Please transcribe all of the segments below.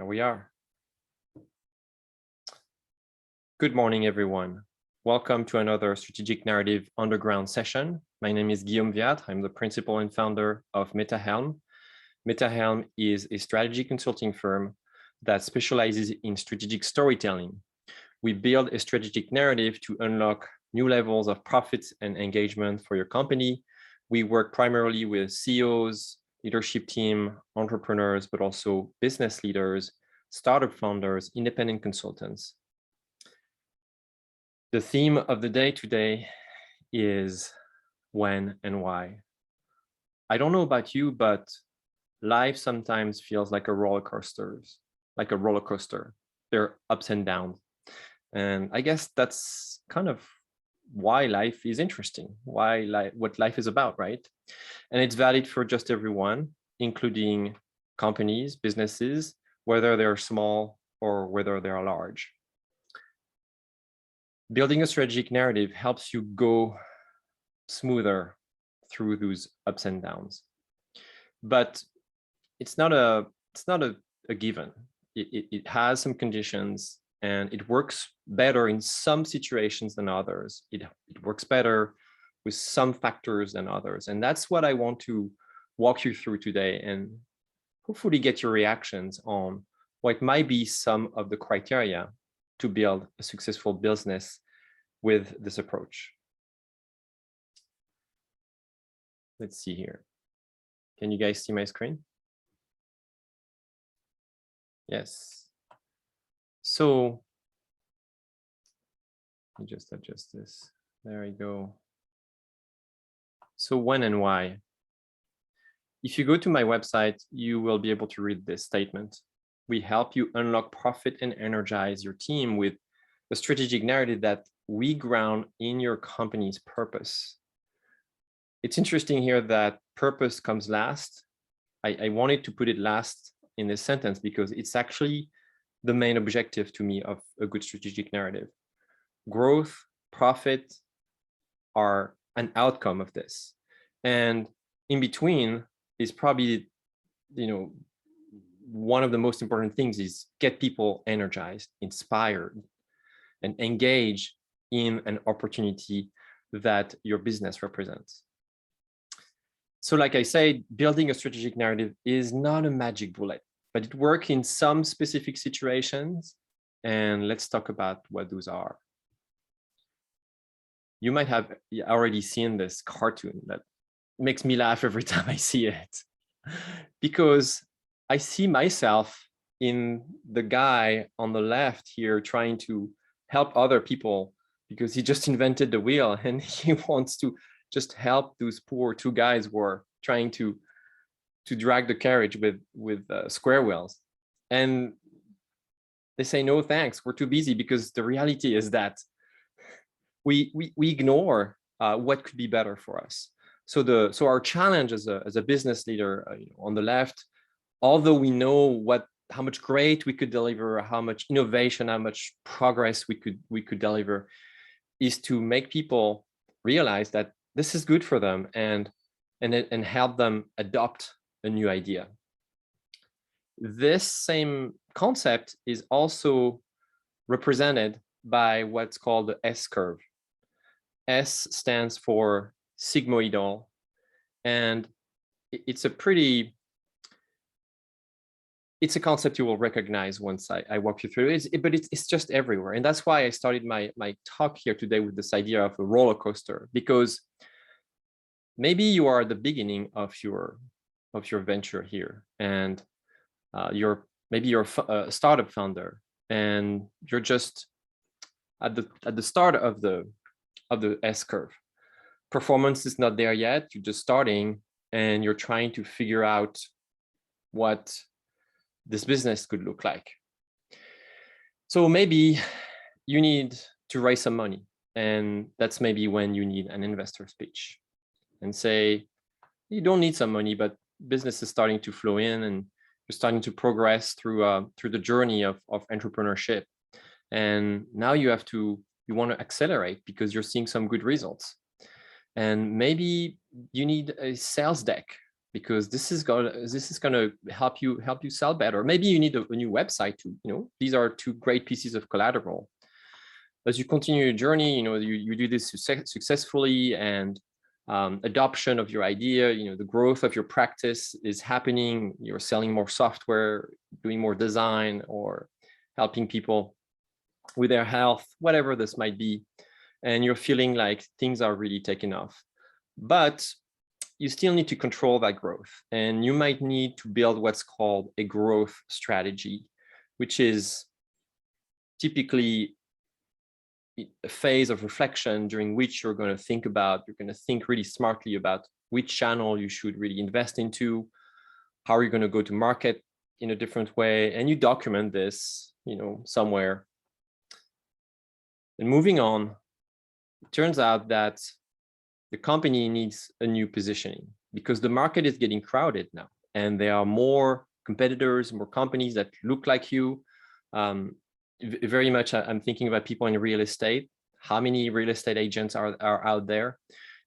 There we are. Good morning, everyone. Welcome to another Strategic Narrative Underground session. My name is Guillaume Wiatr. I'm the principal and founder of MetaHelm. MetaHelm is a strategy consulting firm that specializes in strategic storytelling. We build a strategic narrative to unlock new levels of profits and engagement for your company. We work primarily with CEOs, leadership team, entrepreneurs, but also business leaders, startup founders, independent consultants. The theme of the day today is when and why. I don't know about you, but life sometimes feels like a roller coaster. There are ups and downs. And I guess that's kind of why life is interesting, what life is about, right? And it's valid for just everyone, including companies, businesses, whether they're small or whether they're large. Building a strategic narrative helps you go smoother through those ups and downs. But it's not a given. It has some conditions, and it works better in some situations than others. It works better with some factors than others. And that's what I want to walk you through today and hopefully get your reactions on what might be some of the criteria to build a successful business with this approach. Let's see here. Can you guys see my screen? Yes. So let me just adjust this. There we go. So when and why? If you go to my website, you will be able to read this statement. We help you unlock profit and energize your team with a strategic narrative that we ground in your company's purpose. It's interesting here that purpose comes last. I wanted to put it last in this sentence because it's actually the main objective to me of a good strategic narrative. Growth, profit are an outcome of this. And in between is probably, one of the most important things is get people energized, inspired, and engage in an opportunity that your business represents. So like I said, building a strategic narrative is not a magic bullet, but it works in some specific situations. And let's talk about what those are. You might have already seen this cartoon that makes me laugh every time I see it, because I see myself in the guy on the left here trying to help other people because he just invented the wheel and he wants to just help those poor two guys who are trying to drag the carriage with square wheels. And they say, no, thanks, we're too busy, because the reality is that we ignore what could be better for us. So our challenge as a business leader on the left, although we know how much great we could deliver, how much innovation, how much progress we could deliver, is to make people realize that this is good for them and help them adopt a new idea. This same concept is also represented by what's called the SCurve. S stands for sigmoidal, and it's a concept you will recognize once I walk you through it, but it's just everywhere. And that's why I started my talk here today with this idea of a roller coaster, because maybe you are at the beginning of your venture here, and maybe you're a startup founder, and you're just at the start of the S-curve. Performance is not there yet. You're just starting, and you're trying to figure out what this business could look like. So maybe you need to raise some money, and that's maybe when you need an investor's pitch, and say you don't need some money, but business is starting to flow in, and you're starting to progress through the journey of entrepreneurship, and now you want to accelerate because you're seeing some good results. And maybe you need a sales deck because this is going to help you sell better. Maybe you need a new website too. These are two great pieces of collateral. As you continue your journey, you do this successfully, and adoption of your idea, the growth of your practice is happening. You're selling more software, doing more design, or helping people with their health, whatever this might be, and you're feeling like things are really taking off. But you still need to control that growth, and you might need to build what's called a growth strategy, which is typically a phase of reflection during which you're going to think really smartly about which channel you should really invest into, how are you going to go to market in a different way, and you document this, somewhere. And moving on, it turns out that the company needs a new positioning because the market is getting crowded now, and there are more competitors, more companies that look like you. Very much, I'm thinking about people in real estate. How many real estate agents are out there?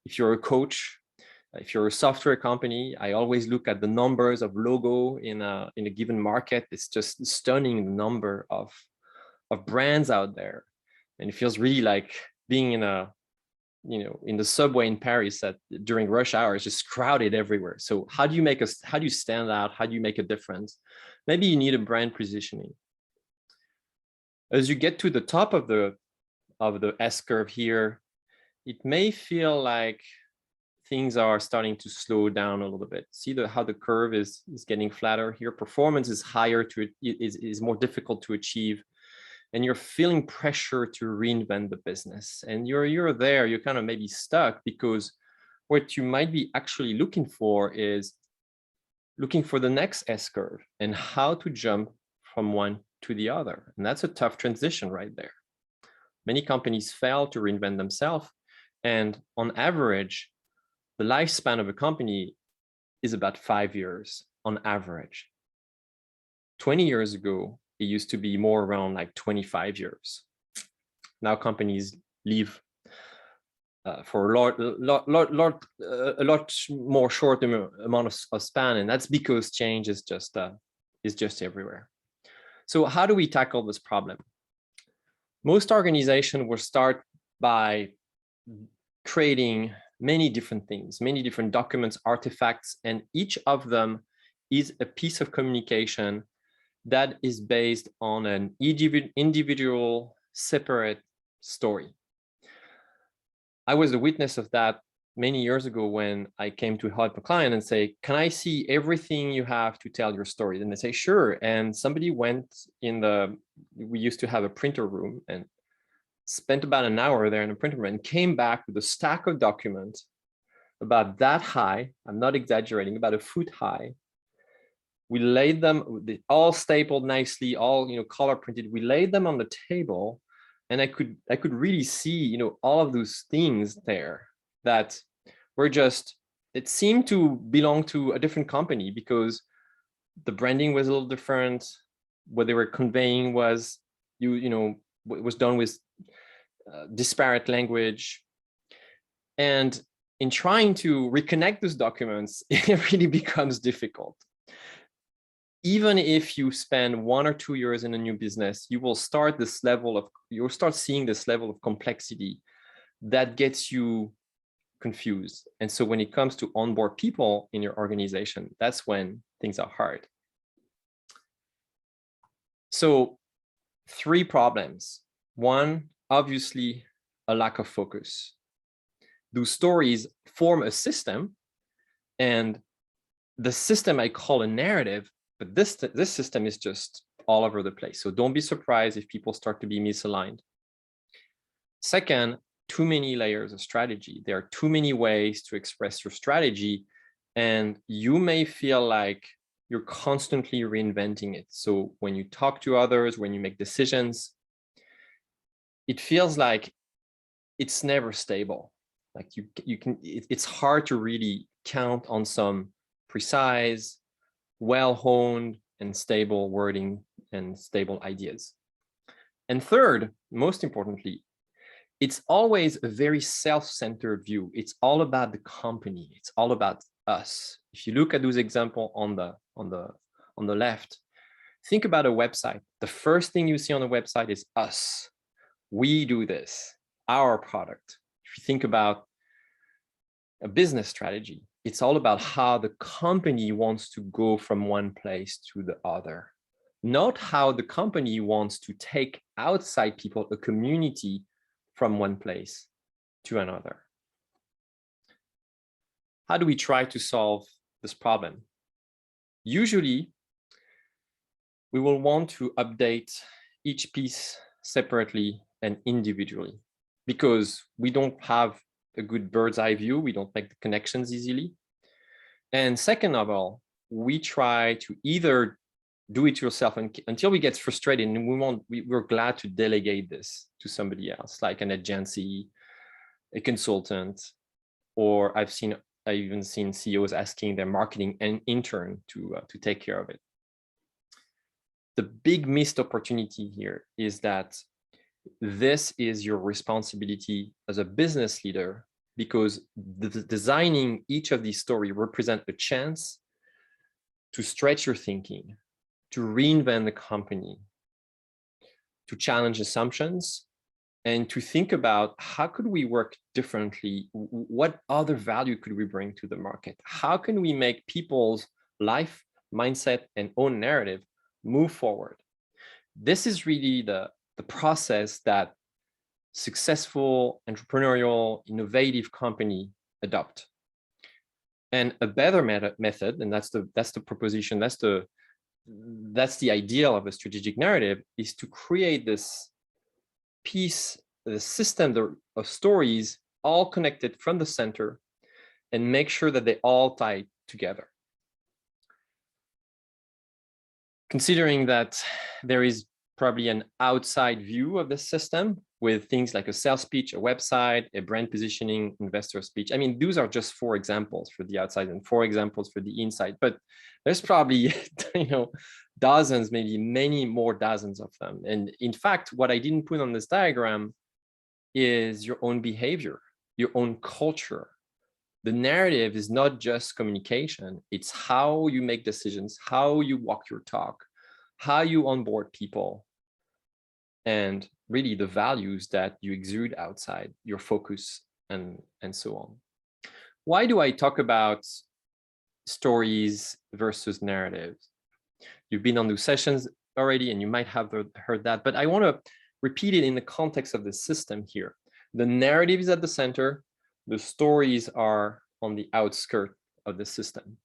If you're a coach, if you're a software company, I always look at the numbers of logo in a given market. It's just stunning, the number of brands out there, and it feels really like being in the subway in Paris during rush hour. It's just crowded everywhere. So how do you stand out? How do you make a difference? Maybe you need a brand positioning. As you get to the top of the S-curve here, it may feel like things are starting to slow down a little bit. See how the curve is getting flatter here. Performance is higher, is more difficult to achieve, and you're feeling pressure to reinvent the business. And you're there, you're kind of maybe stuck, because what you might be actually looking for is looking for the next S-curve and how to jump from one to the other. And that's a tough transition right there. Many companies fail to reinvent themselves. And on average, the lifespan of a company is about 5 years on average. 20 years ago, it used to be more around like 25 years. Now companies leave for a lot more short amount of span, and that's because change is just everywhere. So how do we tackle this problem? Most organizations will start by creating many different things, many different documents, artifacts, and each of them is a piece of communication that is based on an individual, separate story. I was a witness of that many years ago when I came to help a client and say, can I see everything you have to tell your story? And they say, sure. And somebody went we used to have a printer room, and spent about an hour there in a printer room, and came back with a stack of documents about that high. I'm not exaggerating, about a foot high. We laid them, all stapled nicely, all color printed. We laid them on the table, and I could really see all of those things there that were it seemed to belong to a different company, because the branding was a little different. What they were conveying was was done with disparate language. And in trying to reconnect those documents, it really becomes difficult. Even if you spend 1 or 2 years in a new business, you'll start seeing this level of complexity that gets you confused. And so when it comes to onboard people in your organization, that's when things are hard. So 3 problems. 1, obviously, a lack of focus. Those stories form a system, and the system I call a narrative, but this system is just all over the place. So don't be surprised if people start to be misaligned. Second, too many layers of strategy. There are too many ways to express your strategy, and you may feel like you're constantly reinventing it. So when you talk to others, when you make decisions, it feels like it's never stable. Like it's hard to really count on some precise, well-honed and stable wording and stable ideas. And third, most importantly, it's always a very self-centered view. It's all about the company. It's all about us. If you look at those examples on the left, think about a website. The first thing you see on the website is us. We do this, our product. If you think about a business strategy, it's all about how the company wants to go from one place to the other, not how the company wants to take outside people, a community, from one place to another. How do we try to solve this problem? Usually, we will want to update each piece separately and individually because we don't have a good bird's eye view. We don't make the connections easily. And second of all, we try to either do it yourself until we get frustrated and we're glad to delegate this to somebody else, like an agency, a consultant, or I've even seen CEOs asking their marketing and intern to take care of it. The big missed opportunity here is that this is your responsibility as a business leader, because designing each of these stories represent a chance to stretch your thinking, to reinvent the company, to challenge assumptions, and to think about how could we work differently? What other value could we bring to the market? How can we make people's life, mindset, and own narrative move forward? This is really the process that successful, entrepreneurial, innovative company adopt. And a better method, and that's the proposition, that's the ideal of a strategic narrative, is to create this piece, the system of stories all connected from the center and make sure that they all tie together. Considering that there is probably an outside view of the system with things like a sales pitch, a website, a brand positioning, investor speech. I mean, those are just 4 examples for the outside and 4 examples for the inside, but there's probably, dozens, maybe many more dozens of them. And in fact, what I didn't put on this diagram is your own behavior, your own culture. The narrative is not just communication. It's how you make decisions, how you walk your talk, how you onboard people, and really the values that you exude outside, your focus, and so on. Why do I talk about stories versus narratives? You've been on those sessions already, and you might have heard that, but I want to repeat it in the context of the system here. The narrative is at the center, the stories are on the outskirts of the system.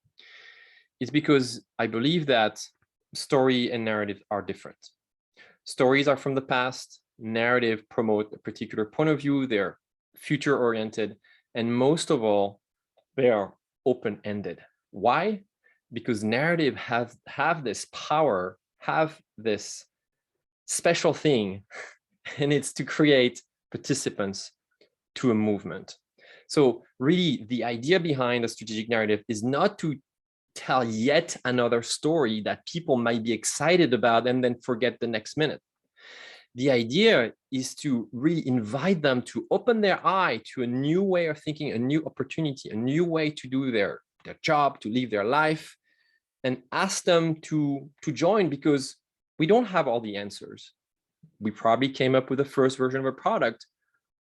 It's because I believe that story and narrative are different. Stories are from the past, narrative promote a particular point of view, they're future-oriented, and most of all, they are open-ended. Why? Because narrative have this power, have this special thing, and it's to create participants to a movement. So really, the idea behind a strategic narrative is not to tell yet another story that people might be excited about and then forget the next minute. The idea is to really invite them to open their eye to a new way of thinking, a new opportunity, a new way to do their job, to live their life, and ask them to join, because we don't have all the answers. We probably came up with the first version of a product,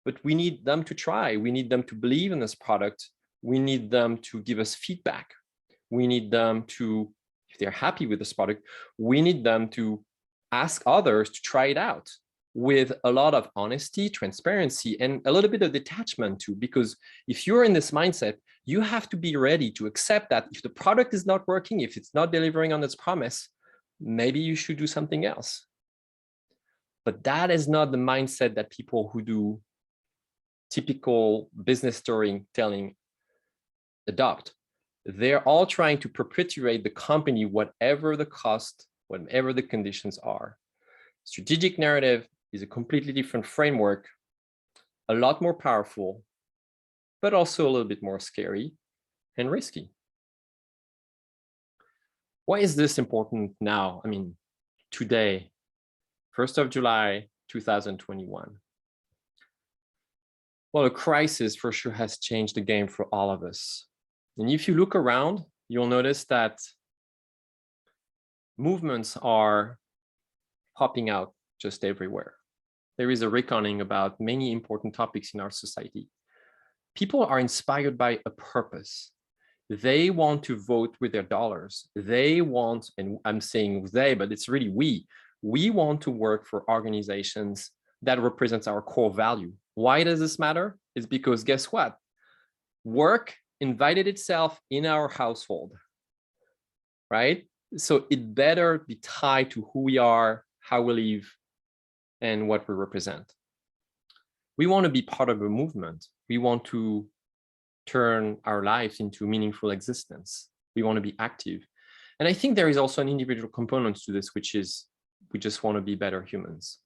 but we need them to try. We need them to believe in this product. We need them to give us feedback. We need them to, if they're happy with this product, we need them to ask others to try it out with a lot of honesty, transparency, and a little bit of detachment too, because if you're in this mindset, you have to be ready to accept that if the product is not working, if it's not delivering on its promise, maybe you should do something else. But that is not the mindset that people who do typical business storytelling adopt. They're all trying to perpetuate the company, whatever the cost, whatever the conditions are. Strategic narrative is a completely different framework, a lot more powerful, but also a little bit more scary and risky. Why is this important now? I mean, today, 1st of July, 2021. Well, a crisis for sure has changed the game for all of us. And if you look around, you'll notice that movements are popping out just everywhere. There is a reckoning about many important topics in our society. People are inspired by a purpose. They want to vote with their dollars. They want, and I'm saying they, but it's really we want to work for organizations that represents our core value. Why does this matter? It's because guess what? Work invited itself in our household, right? So it better be tied to who we are, how we live, and what we represent. We want to be part of a movement. We want to turn our lives into meaningful existence. We want to be active. And I think there is also an individual component to this, which is we just want to be better humans.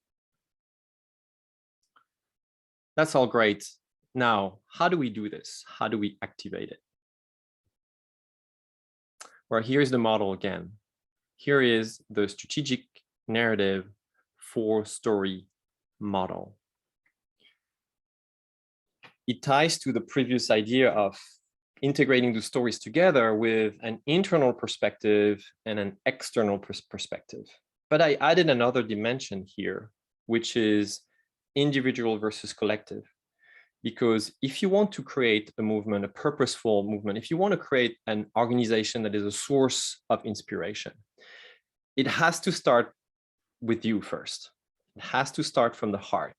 That's all great. Now, how do we do this? How do we activate it? Well, here's the model again. Here is the strategic narrative 4-story model. It ties to the previous idea of integrating the stories together with an internal perspective and an external perspective. But I added another dimension here, which is individual versus collective. Because if you want to create a movement, a purposeful movement, if you want to create an organization that is a source of inspiration, it has to start with you first. It has to start from the heart.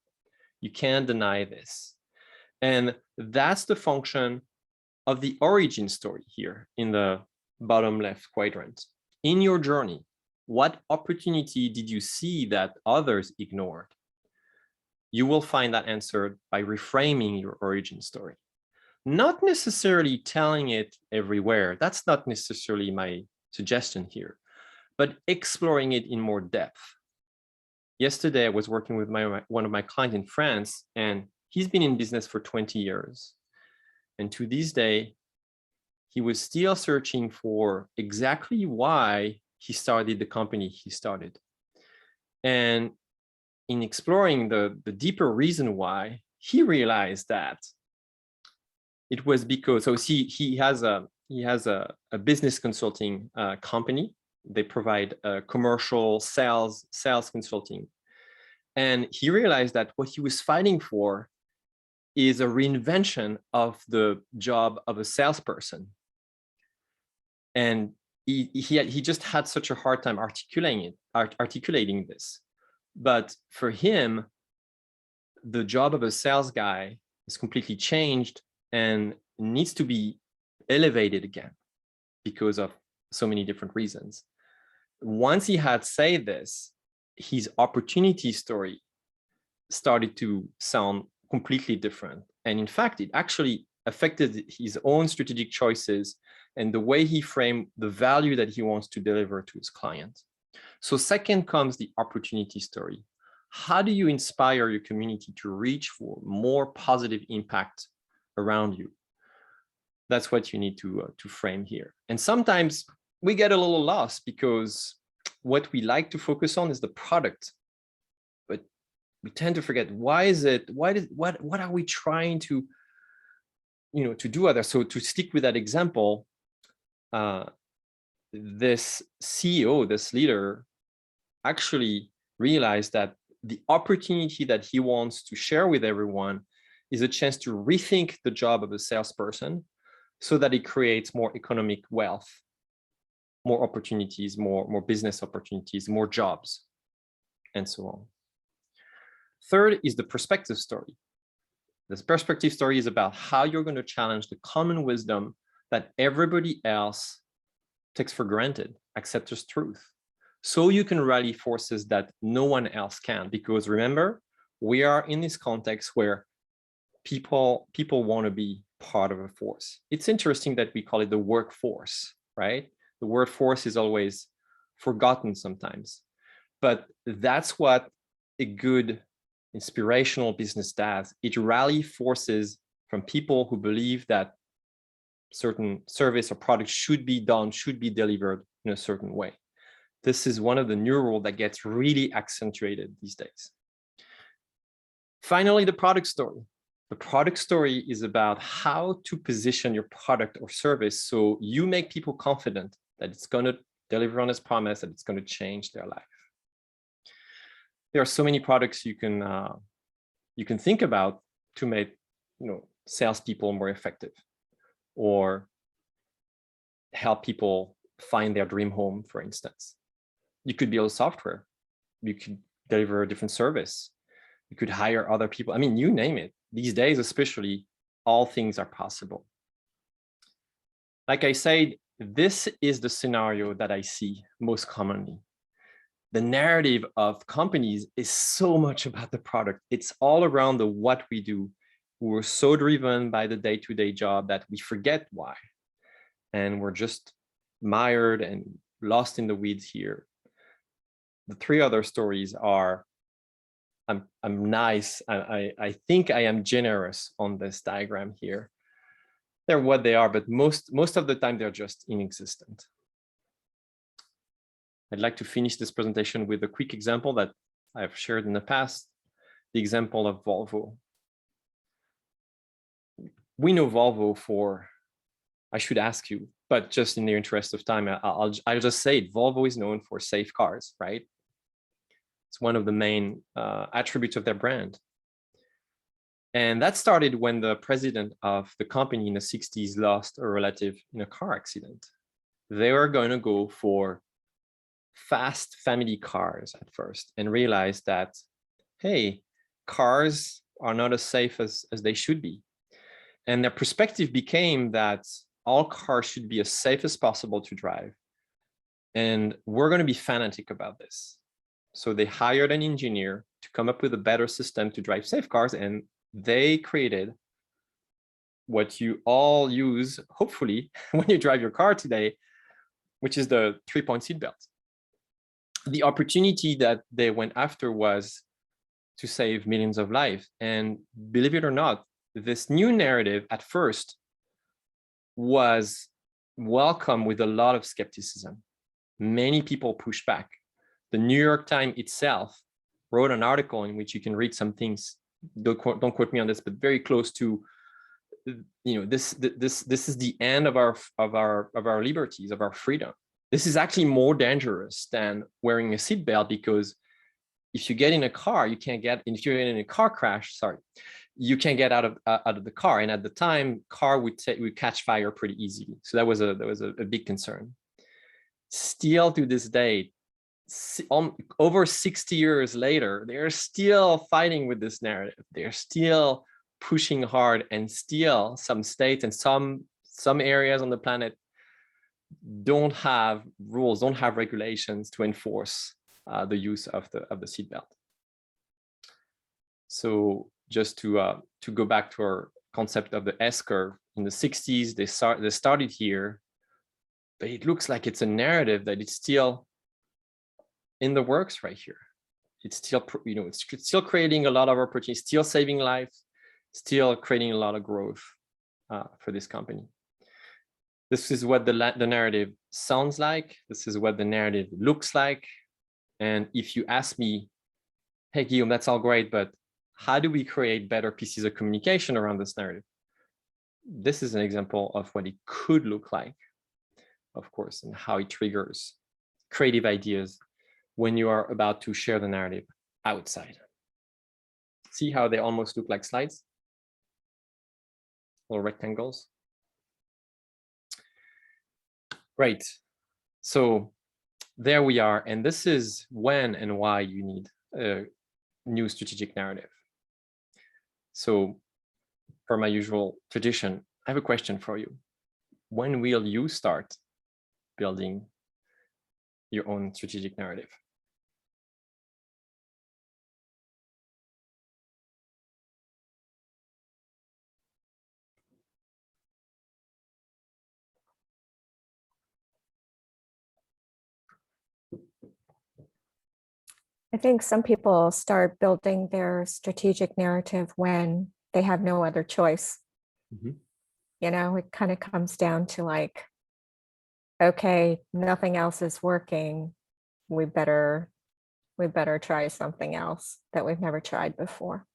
You can't deny this. And that's the function of the origin story here in the bottom left quadrant. In your journey, what opportunity did you see that others ignored? You will find that answered by reframing your origin story. Not necessarily telling it everywhere. That's not necessarily my suggestion here, but exploring it in more depth. Yesterday, I was working with one of my clients in France, and he's been in business for 20 years. And to this day, he was still searching for exactly why he started the company he started. And in exploring the deeper reason why, he realized that it was because, so he has a business consulting company. They provide commercial sales consulting. And he realized that what he was fighting for is a reinvention of the job of a salesperson. And he just had such a hard time articulating this. But for him, the job of a sales guy is completely changed and needs to be elevated again because of so many different reasons. Once he had said this, his opportunity story started to sound completely different. And in fact, it actually affected his own strategic choices and the way he framed the value that he wants to deliver to his client. So second comes the opportunity story. How do you inspire your community to reach for more positive impact around you? That's what you need to frame here. And sometimes we get a little lost because what we like to focus on is the product, but we tend to forget what are we trying to do other. So to stick with that example, this CEO, this leader, actually realized that the opportunity that he wants to share with everyone is a chance to rethink the job of a salesperson so that it creates more economic wealth, more opportunities, more business opportunities, more jobs, and so on. Third is the perspective story. This perspective story is about how you're going to challenge the common wisdom that everybody else takes for granted, accepts as truth. So you can rally forces that no one else can, because remember, we are in this context where people want to be part of a force. It's interesting that we call it the workforce, right? The word force is always forgotten sometimes, but that's what a good inspirational business does. It rallies forces from people who believe that certain service or product should be done, should be delivered in a certain way. This is one of the new rules that gets really accentuated these days. Finally, the product story. The product story is about how to position your product or service so you make people confident that it's going to deliver on its promise, that it's going to change their life. There are so many products you can think about to make salespeople more effective, or help people find their dream home, for instance. You could build software. You could deliver a different service. You could hire other people. I mean, you name it. These days, especially, all things are possible. Like I said, this is the scenario that I see most commonly. The narrative of companies is so much about the product. It's all around the what we do. We're so driven by the day-to-day job that we forget why. And we're just mired and lost in the weeds here. The three other stories are, I'm nice. I think I am generous on this diagram here. They're what they are, but most of the time they're just inexistent. I'd like to finish this presentation with a quick example that I've shared in the past, the example of Volvo. We know Volvo for, I should ask you, but just in the interest of time, I'll just say it. Volvo is known for safe cars, right? It's one of the main attributes of their brand. And that started when the president of the company in the 60s lost a relative in a car accident. They were going to go for fast family cars at first and realized that, hey, cars are not as safe as they should be. And their perspective became that all cars should be as safe as possible to drive. And we're going to be fanatic about this. So they hired an engineer to come up with a better system to drive safe cars. And they created what you all use, hopefully, when you drive your car today, which is the 3-point seatbelt. The opportunity that they went after was to save millions of lives. And believe it or not, this new narrative at first was welcomed with a lot of skepticism. Many people pushed back. The New York Times itself wrote an article in which you can read some things, don't quote me on this, but very close to, this is the end of our liberties, of our freedom. This is actually more dangerous than wearing a seatbelt, because if you get in a car, you can't get, if you're in a car crash, you can't get out of the car. And at the time, car would catch fire pretty easily. So that was a big concern. Still to this day, over 60 years later, they're still fighting with this narrative. They're still pushing hard, and still some states and some areas on the planet don't have rules, don't have regulations to enforce the use of the seatbelt. So just to go back to our concept of the S-curve, in the 60s, they started here, but it looks like it's a narrative that it's still in the works right here. It's still, it's still creating a lot of opportunities, still saving lives, still creating a lot of growth for this company. This is what the narrative sounds like. This is what the narrative looks like. And if you ask me, hey, Guillaume, that's all great, but how do we create better pieces of communication around this narrative? This is an example of what it could look like, of course, and how it triggers creative ideas when you are about to share the narrative outside. See how they almost look like slides? Little rectangles. Great. So there we are. And this is when and why you need a new strategic narrative. So per my usual tradition, I have a question for you. When will you start building your own strategic narrative? I think some people start building their strategic narrative when they have no other choice. Mm-hmm. It kind of comes down to like, okay, nothing else is working. We better try something else that we've never tried before.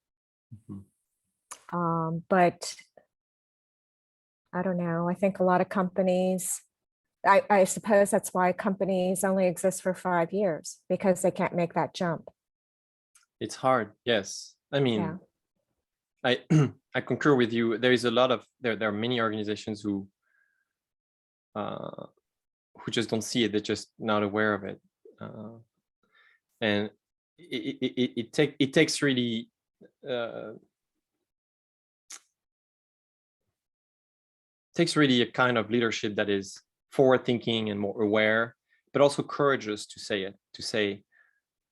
Mm-hmm. But I don't know. I think a lot of companies, I suppose that's why companies only exist for 5 years, because they can't make that jump. It's hard. Yes. I Yeah. mean, I I concur with you. There is a lot of there are many organizations who just don't see it. They're just not aware of it, and it takes really a kind of leadership that is forward thinking and more aware, but also courageous to say it. To say,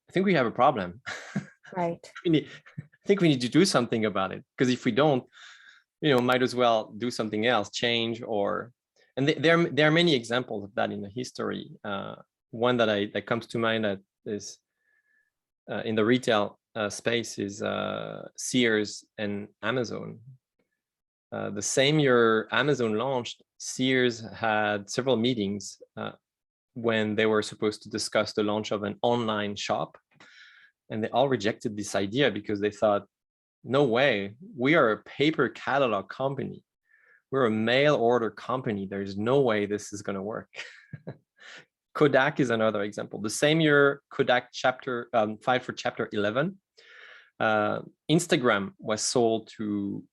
I think we have a problem. Right. I think we need to do something about it, because if we don't, might as well do something else, change, or. And there are many examples of that in the history. One that comes to mind that is in the retail space is Sears and Amazon. The same year Amazon launched, Sears had several meetings when they were supposed to discuss the launch of an online shop, and they all rejected this idea because they thought, no way, we are a paper catalog company. We're a mail order company. There's no way this is going to work. Kodak is another example. The same year Kodak filed for Chapter 11, Instagram was sold to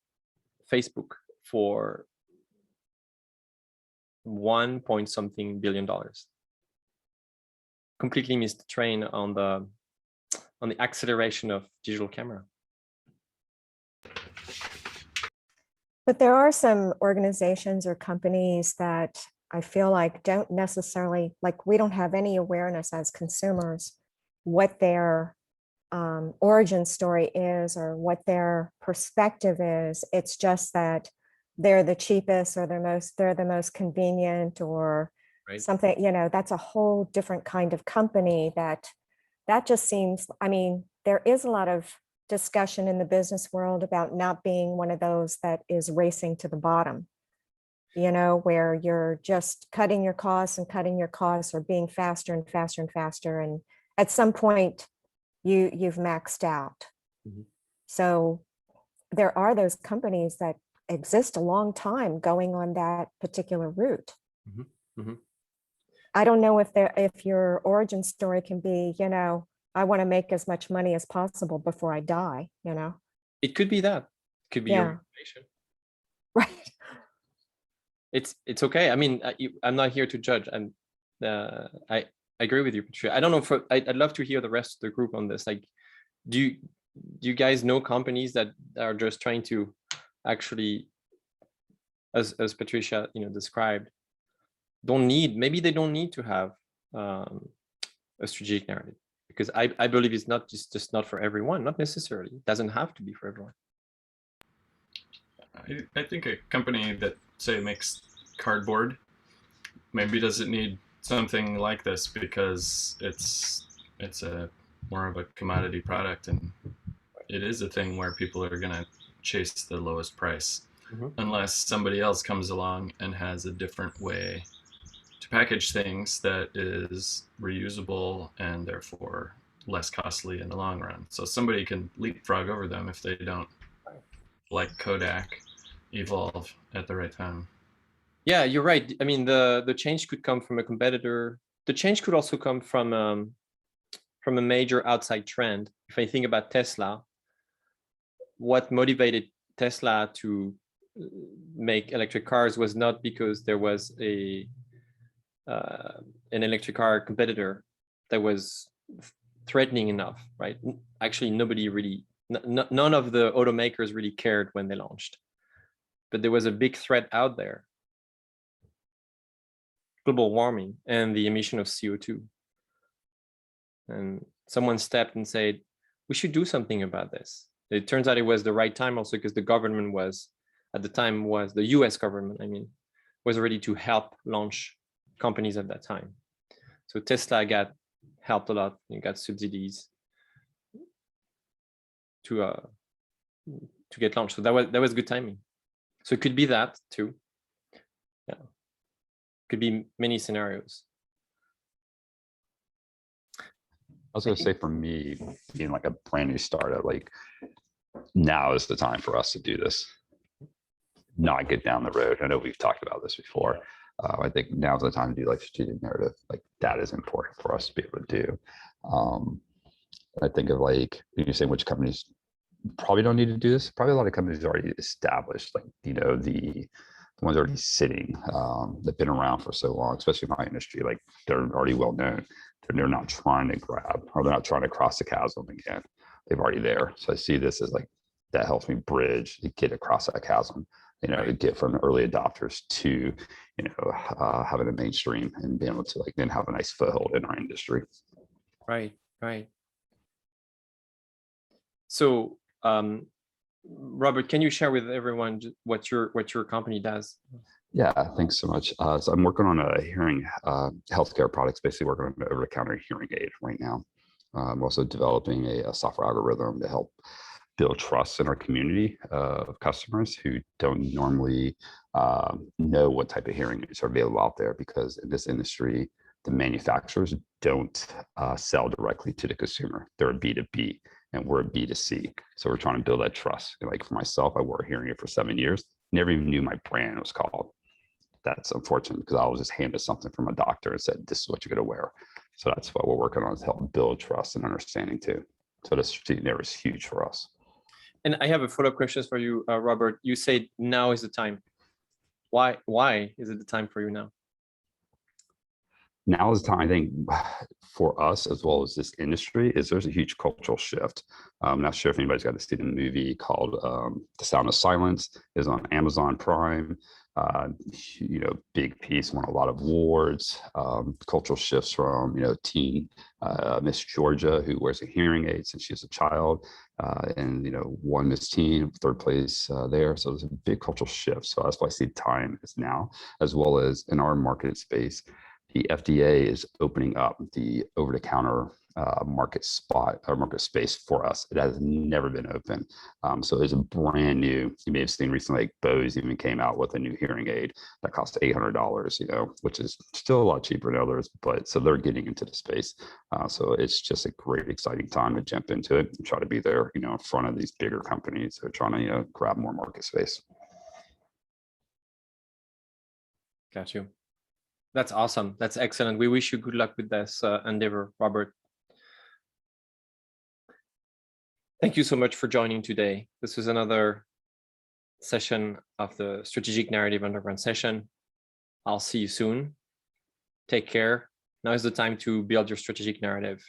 Facebook for $1 billion. Completely missed the train on the acceleration of digital camera. But there are some organizations or companies that I feel like don't necessarily, like, we don't have any awareness as consumers what their origin story is or what their perspective is. It's just that they're the cheapest, or they're the most convenient, or Right. something, that's a whole different kind of company that just seems, I mean, there is a lot of discussion in the business world about not being one of those that is racing to the bottom, where you're just cutting your costs or being faster and faster and faster. And at some point you've maxed out. Mm-hmm. So there are those companies that exist a long time going on that particular route. Mm-hmm. Mm-hmm. I don't know if your origin story can be, I want to make as much money as possible before I die, It could be that. It could be your motivation. Right. It's okay. I mean, I'm not here to judge. And I agree with you, Patricia. I don't know I'd love to hear the rest of the group on this. Like, do you guys know companies that are just trying to actually, as Patricia described, maybe they don't need to have a strategic narrative, because I believe it's not just not for everyone, not necessarily. It doesn't have to be for everyone. I think a company that, say, makes cardboard maybe doesn't need something like this, because it's a more of a commodity product, and it is a thing where people are going to chase the lowest price, unless somebody else comes along and has a different way to package things that is reusable and therefore less costly in the long run. So somebody can leapfrog over them if they don't, like Kodak, evolve at the right time. Yeah, you're right. I mean, the change could come from a competitor. The change could also come from a major outside trend. If I think about Tesla, what motivated Tesla to make electric cars was not because there was an electric car competitor that was threatening enough, right? Actually, none of the automakers really cared when they launched, but there was a big threat out there: global warming and the emission of CO2. And someone stepped and said, we should do something about this. It turns out it was the right time also, because the government the US government, was ready to help launch companies at that time. So Tesla got helped a lot. You got subsidies to get launched. So that was good timing. So it could be that too. Yeah, could be many scenarios. I was going to say, for me, being like a brand new startup, like, now is the time for us to do this, not get down the road. I know we've talked about this before. I think now's the time to do like strategic narrative. Like that is important for us to be able to do. I think of like, you're saying which companies probably don't need to do this. Probably a lot of companies already established, like, you know, the ones already sitting, that've been around for so long, especially in my industry, like they're already well known. They're not trying to grab, or they're not trying to cross the chasm again. They've already there. So I see this as like, that helps me bridge to get across that chasm, you know, to get from the early adopters to, you know, having a mainstream and being able to like then have a nice foothold in our industry. Right, right. So, Robert, can you share with everyone what your company does? Yeah, thanks so much. So I'm working on a hearing healthcare products, basically working on an over-the-counter hearing aid right now. I'm also developing a software algorithm to help build trust in our community of customers who don't normally know what type of hearing aids are available out there, because in this industry, the manufacturers don't sell directly to the consumer. They're a B2B and we're a B2C. So we're trying to build that trust. And like for myself, I wore a hearing aid for 7 years, never even knew my brand was called. That's unfortunate because I was just handed something from a doctor and said, this is what you're going to wear. So that's what we're working on, is help build trust and understanding too. So the strategic narrative is huge for us. And I have a follow-up question for you, Robert. You said now is the time. Why is it the time for you now? Now is the time, I think, for us as well as this industry, is there's a huge cultural shift. I'm not sure if anybody's got to see the movie called The Sound of Silence. Is on Amazon Prime. You know, big piece, won a lot of awards. Cultural shifts from, you know, teen Miss Georgia, who wears a hearing aid since she's a child, and, you know, won Miss Teen, third place there. So there's a big cultural shift. So that's why I see time is now, as well as in our market space. The FDA is opening up the over-the-counter market spot or market space for us. It has never been open. So it's a brand new, you may have seen recently, like Bose even came out with a new hearing aid that costs $800, you know, which is still a lot cheaper than others, but so they're getting into the space. So it's just a great, exciting time to jump into it and try to be there, you know, in front of these bigger companies that are trying to, you know, grab more market space. Got you. That's awesome. That's excellent. We wish you good luck with this endeavor, Robert. Thank you so much for joining today. This was another session of the Strategic Narrative Underground session. I'll see you soon. Take care. Now is the time to build your strategic narrative.